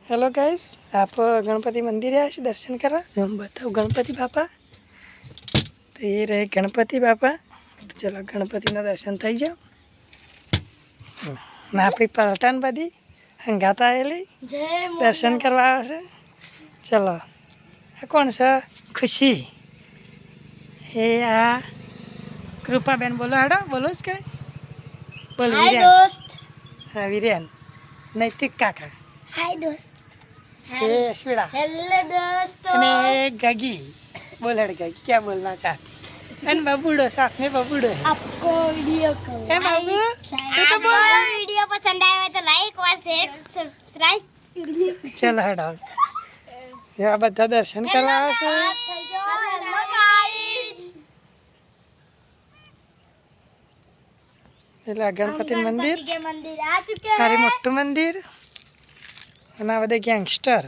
Hello guys, आप गणपति मंदिर आए हैं दर्शन करा। हम बताओ गणपति बापा। तो ये रहे गणपति बापा। तो चलो गणपति ना दर्शन थी जाओ ना। अपनी पलटन बधी हंगाता आएली दर्शन करवा है। चलो आ कौन सा खुशी हे आ कृपा बेन बोलो हेडो बोलो उसके बोल। हाय दोस्त। हाँ वीरेन नैतिक काका। हाय दोस्त। ये अश्विड़ा हेलो दोस्तों। અને ગગી બોલ હડ ગગી क्या बोलना चाहती અને બબુડો साथ में बबुड़ो है। आपको वीडियो को ए बाबू तू तो आपको बोल। वीडियो पसंद आया हो तो लाइक और शेयर सब्सक्राइब चल हड़ो या બધા દર્શન કરવા છે। Hello guys. એટલે ગણપતિ મંદિર के मंदिर आ चुके हैं। મારી મોટું મંદિર અને આ બધા ગેંગસ્ટર